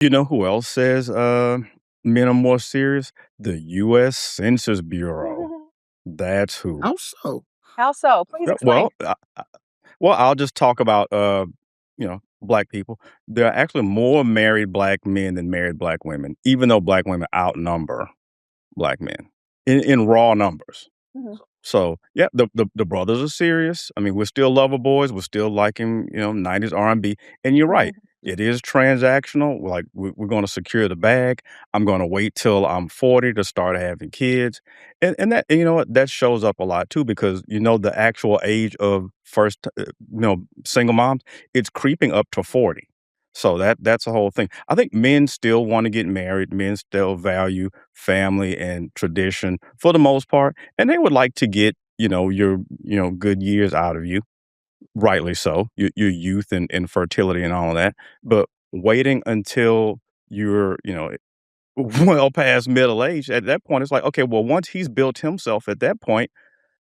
You know who else says men are more serious? The U.S. Census Bureau. That's who. How so? How so? Please Yeah, explain. well, I'll just talk about black people. There are actually more married black men than married black women, even though black women outnumber black men in raw numbers. Mhm. So yeah, the brothers are serious. I mean, we're still lover boys. We're still liking 90s R&B. And you're right, it is transactional. Like we're going to secure the bag. I'm going to wait till I'm 40 to start having kids, and that and you know what that shows up a lot too because the actual age of single moms it's creeping up to 40. So that's the whole thing. I think men still want to get married. Men still value family and tradition for the most part and they would like to get, your, good years out of you, rightly so, your youth and fertility and all of that. But waiting until you're, well past middle age, at that point, it's like, okay, well, once he's built himself at that point,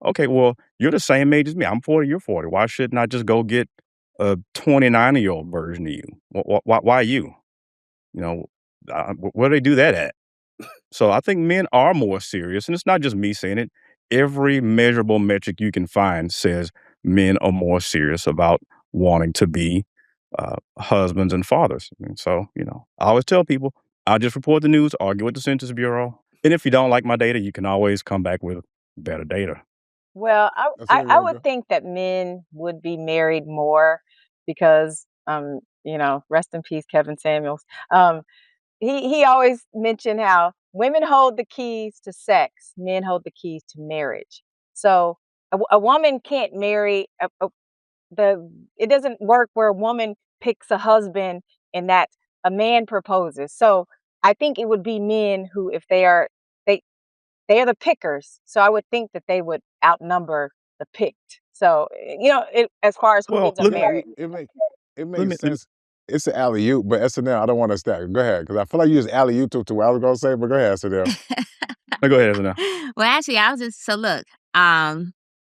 okay, well, you're the same age as me. I'm 40, you're 40. Why shouldn't I just go get a 29-year-old version of you? Why you? You know, where do they do that at? So I think men are more serious, and it's not just me saying it. Every measurable metric you can find says men are more serious about wanting to be husbands and fathers. And so, I always tell people, I'll just report the news, argue with the Census Bureau. And if you don't like my data, you can always come back with better data. Well, That's it, I would Roger. think that men would be married more because, rest in peace, Kevin Samuels. Um, he always mentioned how women hold the keys to sex, men hold the keys to marriage. So a woman can't marry the. It doesn't work where a woman picks a husband and that a man proposes. So I think it would be men who, if they they are the pickers, so I would think that they would outnumber the picked. So, as far as who Well, ends up let me, Yeah, married. it let makes me, let me sense. It's an alley oop, but SNL, I don't want to stack. Go ahead, because I feel like you just alley oop to what I was gonna say, but go ahead, SNL. go ahead, Anna. Well, actually, I was just so look, um,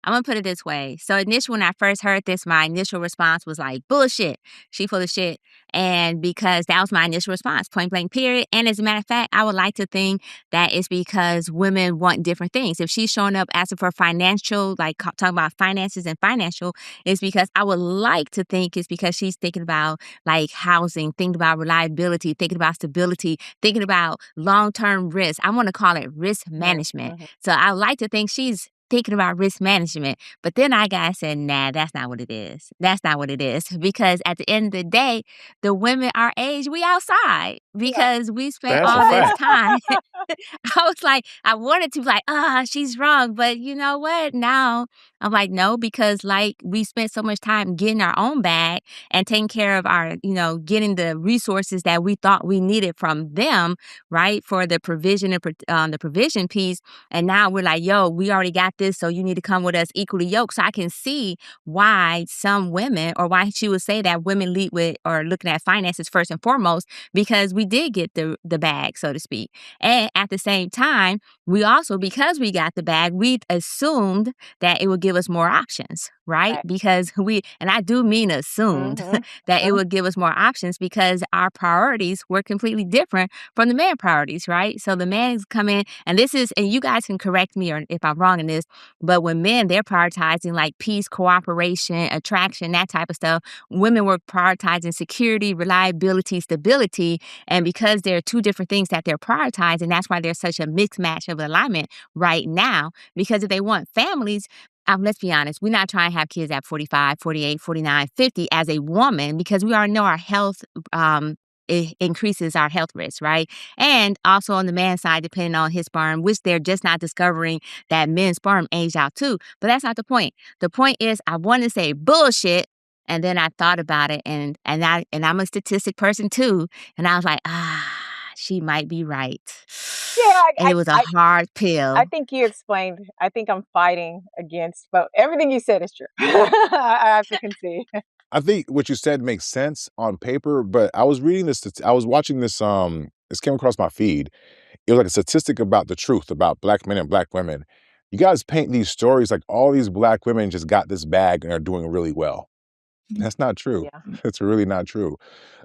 I'm gonna put it this way. So initially, when I first heard this, my initial response was like, bullshit. She full of shit. And because that was my initial response, point blank, period. And as a matter of fact, I would like to think that it's because women want different things. If she's showing up asking for financial, like talking about finances and financial, it's because I would like to think it's because she's thinking about like housing, thinking about reliability, thinking about stability, thinking about long-term risk. I want to call it risk Mhm, management. mhm. So I like to think she's thinking about risk management. But then I got said, nah, that's not what it is. That's not what it is. Because at the end of the day, the women our age, we outside Yeah. because we spent That's a all this fact. time. I was like, I wanted to be like, she's wrong. But you know what? Now I'm like, no, because like we spent so much time getting our own bag and taking care of our, getting the resources that we thought we needed from them, right? For the provision and the provision piece. And now we're like, yo, we already got this. So you need to come with us equally yoked. So I can see why some women, or why she would say that women lead with or looking at finances first and foremost, because we did get the bag, so to speak. And at the same time, we also, because we got the bag, we assumed that it would give us more options, right? Right. Because and I do mean assumed Mhm, that it mhm. would give us more options because our priorities were completely different from the man priorities, right? So the man's come in, and you guys can correct me or if I'm wrong in this, but when men, they're prioritizing like peace, cooperation, attraction, that type of stuff. Women were prioritizing security, reliability, stability, and because there are two different things that they're prioritizing, that's why there's such a mixed match of alignment right now. Because if they want families, let's be honest, we're not trying to have kids at 45, 48, 49, 50 as a woman because we already know our health it increases our health risks, right? And also on the man's side, depending on his sperm, which they're just not discovering that men's sperm age out too. But that's not the point. The point is I want to say bullshit. And then I thought about it and I'm a statistic person too. And I was like, she might be right. Yeah, And it was a hard I pill. think you explained. I think I'm fighting against, but everything you said is true. I have to concede. I think what you said makes sense on paper, but I was reading this. I was watching this. This came across my feed. It was like a statistic about the truth about black men and black women. You guys paint these stories like all these black women just got this bag and are doing really well. That's not true. Yeah. That's really not true.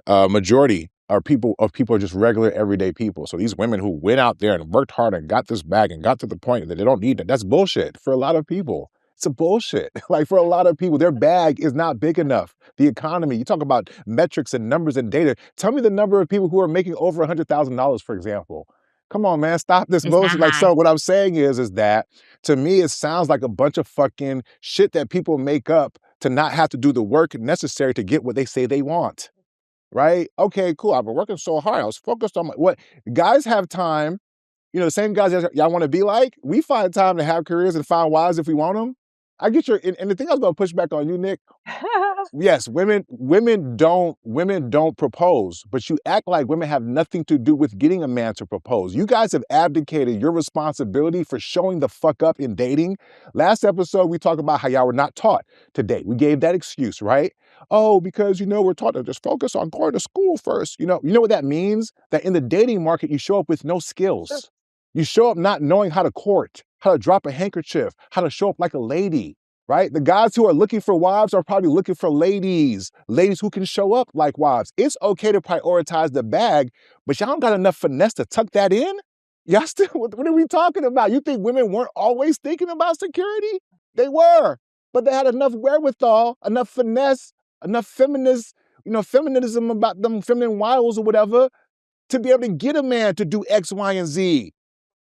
Majority are people are just regular everyday people. So these women who went out there and worked hard and got this bag and got to the point that they don't need it, that's bullshit for a lot of people. It's a bullshit. Like for a lot of people, their bag is not big enough. The economy, you talk about metrics and numbers and data. Tell me the number of people who are making over $100,000, for example. Come on, man, stop this It's not bullshit. Like, high. so what I'm saying is that to me, it sounds like a bunch of fucking shit that people make up to not have to do the work necessary to get what they say they want. Right? Okay, cool. I've been working so hard. I was focused on what guys have time. You know, the same guys that y'all want to be like. We find time to have careers and find wives if we want them. I get your and the thing I was going to push back on you, Nick. Yes, women don't propose, but you act like women have nothing to do with getting a man to propose. You guys have abdicated your responsibility for showing the fuck up in dating. Last episode, we talked about how y'all were not taught to date. We gave that excuse, right? Oh, because we're taught to just focus on going to school first. You know what that means? That in the dating market, you show up with no skills. You show up not knowing how to court, how to drop a handkerchief, how to show up like a lady. Right? The guys who are looking for wives are probably looking for ladies who can show up like wives. It's okay to prioritize the bag, but y'all don't got enough finesse to tuck that in? Y'all still, what are we talking about? You think women weren't always thinking about security? They were, but they had enough wherewithal, enough finesse, enough feminism about them feminine wiles or whatever to be able to get a man to do X, Y, and Z.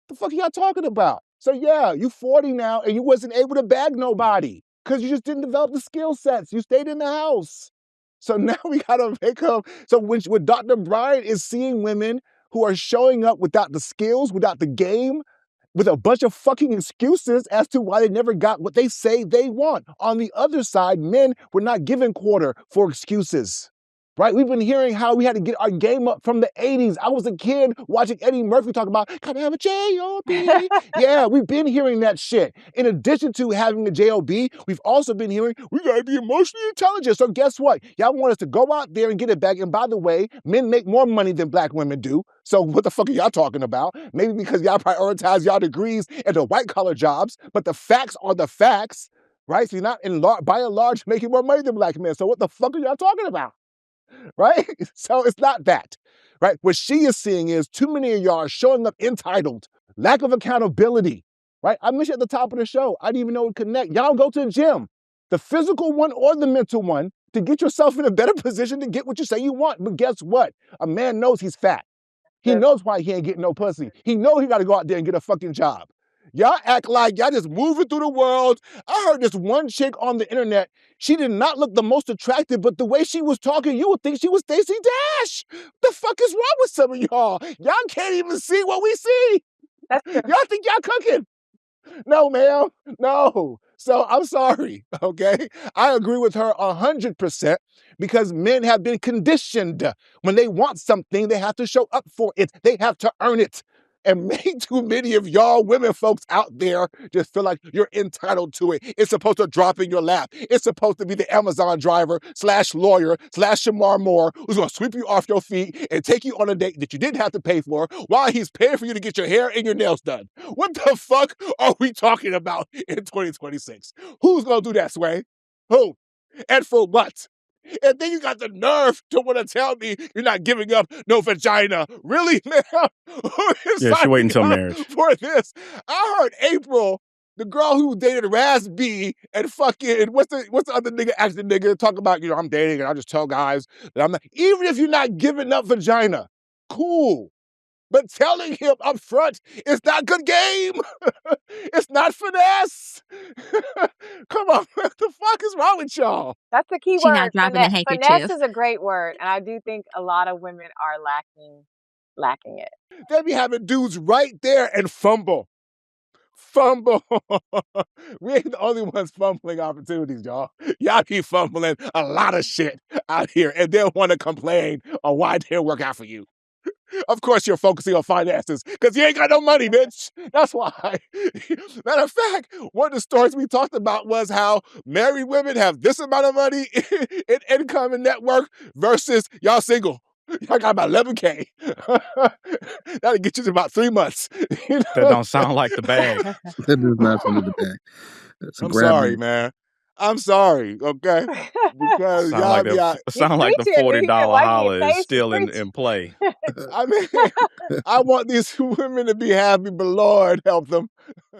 The fuck are y'all talking about? So yeah, you 40 now and you wasn't able to bag nobody because you just didn't develop the skill sets. You stayed in the house. So now we gotta make up. So when Dr. Brian is seeing women who are showing up without the skills, without the game, with a bunch of fucking excuses as to why they never got what they say they want. On the other side, men were not given quarter for excuses. Right? We've been hearing how we had to get our game up from the 80s. I was a kid watching Eddie Murphy talk about, can I have a J-O-B? Yeah, we've been hearing that shit. In addition to having a J-O-B, we've also been hearing, we gotta be emotionally intelligent. So guess what? Y'all want us to go out there and get it back. And by the way, men make more money than black women do. So what the fuck are y'all talking about? Maybe because y'all prioritize y'all degrees into white collar jobs, but the facts are the facts, right? So you're not by and large making more money than black men. So what the fuck are y'all talking about? Right? So it's not that, right? What she is seeing is too many of y'all are showing up entitled, lack of accountability, right? I mentioned at the top of the show, I didn't even know it would connect. Y'all go to the gym, the physical one or the mental one, to get yourself in a better position to get what you say you want. But guess what? A man knows he's fat. He knows why he ain't getting no pussy. He knows he got to go out there and get a fucking job. Y'all act like y'all just moving through the world. I heard this one chick on the internet. She did not look the most attractive, but the way she was talking, you would think she was Stacey Dash. The fuck is wrong with some of y'all? Y'all can't even see what we see. That's true. Y'all think y'all cooking. No, ma'am. No. So I'm sorry, okay? I agree with her 100% because men have been conditioned. When they want something, they have to show up for it. They have to earn it. And way too many of y'all women folks out there just feel like you're entitled to it. It's supposed to drop in your lap. It's supposed to be the Amazon driver / lawyer / Shamar Moore who's going to sweep you off your feet and take you on a date that you didn't have to pay for while he's paying for you to get your hair and your nails done. What the fuck are we talking about in 2026? Who's going to do that, Sway? Who? And for what? And then you got the nerve to want to tell me you're not giving up no vagina. Really, man? Who is Yeah, she waiting signing until up marriage. for this? I heard April, the girl who dated Raz B and fucking, what's the other nigga, acting nigga, talk about, I'm dating and I just tell guys that I'm not, even if you're not giving up vagina, cool. But telling him up front, it's not good game. It's not finesse. Come on, what the fuck is wrong with y'all? That's the key She not word. dropping a Finesse handkerchief. is a great word, and I do think a lot of women are lacking it. They be having dudes right there and fumble. We ain't the only ones fumbling opportunities, y'all. Y'all keep fumbling a lot of shit out here, and they'll want to complain on why it didn't work out for you. Of course you're focusing on finances, because you ain't got no money, bitch. That's why. Matter of fact, one of the stories we talked about was how married women have this amount of money in income and network versus y'all single. Y'all got about 11K. That'll get you to about 3 months. That don't sound like the bag. That does not sound like the bag. That's a I'm grab sorry, bag. man. I'm sorry, okay? Because y'all be out. You Sound like the preaching, he been $40 wiping your holler is face, you still preaching. in play. I mean, I want these women to be happy, but Lord help them.